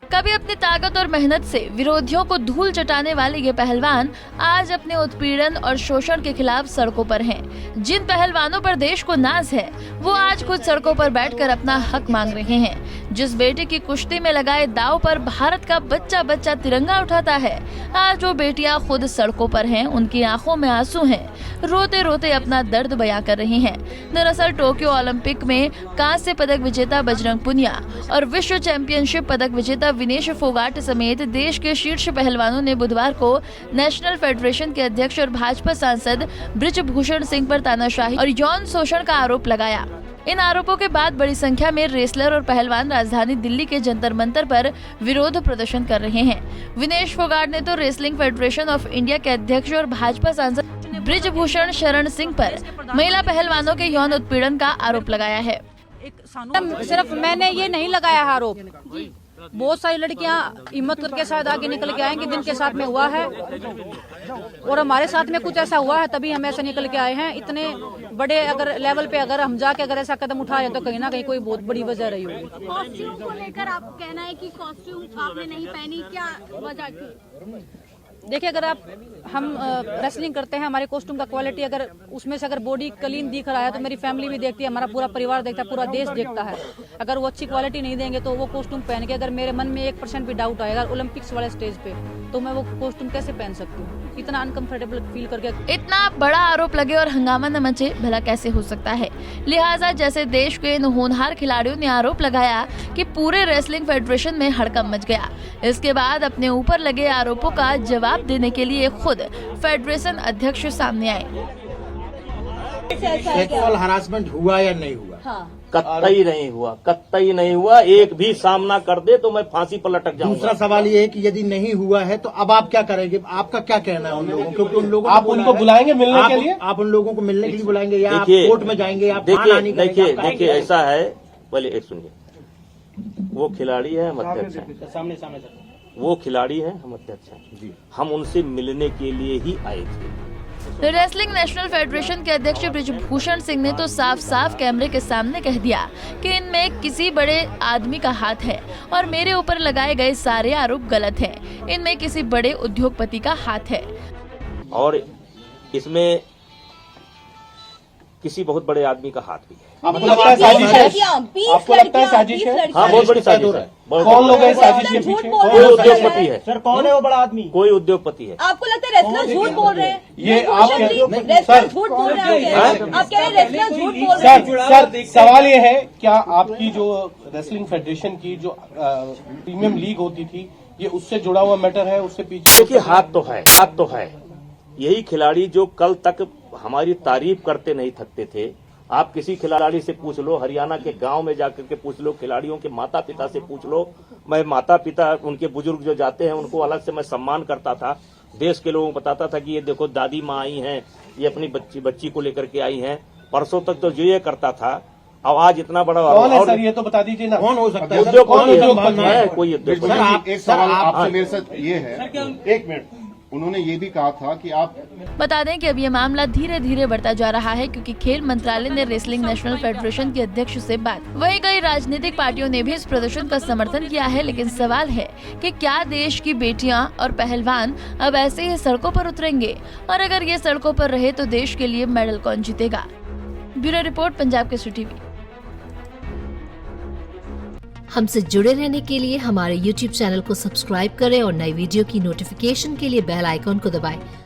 कभी अपनी ताकत और मेहनत से विरोधियों को धूल चटाने वाले ये पहलवान आज अपने उत्पीड़न और शोषण के खिलाफ सड़कों पर हैं। जिन पहलवानों पर देश को नाज है वो आज खुद सड़कों पर बैठकर अपना हक मांग रहे हैं। जिस बेटे की कुश्ती में लगाए दांव पर भारत का बच्चा बच्चा तिरंगा उठाता है, आज वो बेटियां खुद सड़कों पर हैं। उनकी आंखों में आंसू हैं, रोते रोते अपना दर्द बयां कर रही हैं। दरअसल टोक्यो ओलंपिक में कांस्य पदक विजेता बजरंग पुनिया और विश्व चैंपियनशिप पदक विजेता विनेश फोगाट समेत देश के शीर्ष पहलवानों ने बुधवार को नेशनल फेडरेशन के अध्यक्ष और भाजपा सांसद बृजभूषण सिंह पर तानाशाही और यौन शोषण का आरोप लगाया। इन आरोपों के बाद बड़ी संख्या में रेसलर और पहलवान राजधानी दिल्ली के जंतर मंतर पर विरोध प्रदर्शन कर रहे हैं। विनेश फोगाट ने तो रेसलिंग फेडरेशन ऑफ इंडिया के अध्यक्ष और भाजपा सांसद बृजभूषण शरण सिंह पर महिला पहलवानों के यौन उत्पीड़न का आरोप लगाया है। सिर्फ मैंने ये नहीं लगाया है आरोप, बहुत सारी लड़कियां हिम्मत करके शायद आगे निकल के आएंगी जिनके साथ में हुआ है, और हमारे साथ में कुछ ऐसा हुआ है तभी हम ऐसे निकल के आए हैं। इतने बड़े अगर लेवल पे अगर हम जाके अगर ऐसा कदम उठाए तो कहीं ना कहीं कोई बहुत बड़ी वजह रही होगी। कॉस्ट्यूम को लेकर आप कहना है कि कॉस्ट्यूम आपने नहीं पहनी, क्या वजह थी? देखिए, अगर हम रेसलिंग करते हैं, हमारे कॉस्ट्यूम का क्वालिटी अगर उसमें से अगर बॉडी क्लीन दिख रहा है तो मेरी फैमिली भी देखती है, हमारा पूरा परिवार देखता है, पूरा देश देखता है। अगर वो अच्छी क्वालिटी नहीं देंगे तो वो कॉस्ट्यूम पहन के अगर मेरे मन में 1% भी डाउट आएगा ओलंपिक्स वाले स्टेज पे, तो मैं वो कॉस्ट्यूम कैसे पहन सकती हूँ इतना अनकंफर्टेबल फील करके। इतना बड़ा आरोप लगे और हंगामा न मचे, भला कैसे हो सकता है। लिहाजा जैसे देश के इन होनहार खिलाड़ियों ने आरोप लगाया कि पूरे रेसलिंग फेडरेशन में हड़कंप मच गया, इसके बाद अपने ऊपर लगे आरोपों का जवाब देने के लिए खुद फेडरेशन अध्यक्ष सामने आए। सेक्सुअल हरासमेंट हुआ या नहीं हुआ? हाँ। कतई नहीं हुआ, कतई नहीं हुआ। एक भी सामना कर दे तो मैं फांसी पर लटक जाऊंगा। दूसरा सवाल ये है कि यदि नहीं हुआ है तो अब आप क्या करेंगे? आपका क्या कहना है उन लोगों, क्योंकि उन लोगों आप उनको बुलाएंगे मिलने के लिए? आप उन लोगों को मिलने के लिए बुलाएंगे या आप देखिए, कोर्ट में जाएंगे? आप देखिए ऐसा है, पहले एक सुनिए, वो खिलाड़ी है, हम अध्यक्ष हैं। सामने सामने वो खिलाड़ी है, हम अध्यक्ष हैं। हम उनसे मिलने के लिए ही आए थे। रेसलिंग नेशनल फेडरेशन के अध्यक्ष बृजभूषण सिंह ने तो साफ साफ कैमरे के सामने कह दिया कि इनमें किसी बड़े आदमी का हाथ है और मेरे ऊपर लगाए गए सारे आरोप गलत हैं। इनमें किसी बड़े उद्योगपति का हाथ है और इसमें किसी बहुत बड़े आदमी का हाथ भी है। आपको लगता है साजिश है? आपको लगता है साजिश है? हाँ, बहुत बड़ी साजिश है। कौन लोग हैं साजिश के पीछे? कोई उद्योगपति है। सर, कौन है वो बड़ा आदमी? कोई उद्योगपति है। आपको लगता है रेसलर झूठ बोल रहे हैं? ये आप रेसलर झूठ बोल रहे हैं? आप कह रहे हैं रेसलर झूठ बोल रहे हैं? सर सवाल ये है, क्या आपकी जो रेसलिंग फेडरेशन की जो प्रीमियम लीग होती थी, ये उससे जुड़ा हुआ मैटर है? उससे पीछे देखिए, हाथ तो है। यही खिलाड़ी जो कल तक हमारी तारीफ करते नहीं थकते थे, आप किसी खिलाड़ी से पूछ लो, हरियाणा के गांव में जाकर के पूछ लो, खिलाड़ियों के माता पिता से पूछ लो। मैं माता पिता, उनके बुजुर्ग जो जाते हैं उनको अलग से मैं सम्मान करता था। देश के लोगों को बताता था कि ये देखो दादी माँ आई हैं, ये अपनी बच्ची को लेकर के आई हैं। परसों तक तो ये करता था, अब आज इतना बड़ा कौन है सर? ये तो बता दीजिए ना। कौन हो सकता है? उद्योगपति है, कोई उद्योगपति। एक सवाल आपसे मेरे साथ ये है, एक मिनट, उन्होंने ये भी कहा था कि आप बता दें कि अब ये मामला धीरे धीरे बढ़ता जा रहा है क्योंकि खेल मंत्रालय ने रेसलिंग नेशनल फेडरेशन के अध्यक्ष से बात। वहीं कई राजनीतिक पार्टियों ने भी इस प्रदर्शन का समर्थन किया है, लेकिन सवाल है कि क्या देश की बेटियां और पहलवान अब ऐसे ही सड़कों पर उतरेंगे, और अगर ये सड़कों पर रहे तो देश के लिए मेडल कौन जीतेगा? Bureau report, Punjab Kesari TV. हमसे जुड़े रहने के लिए हमारे YouTube चैनल को सब्सक्राइब करें और नई वीडियो की नोटिफिकेशन के लिए बेल आइकॉन को दबाएं।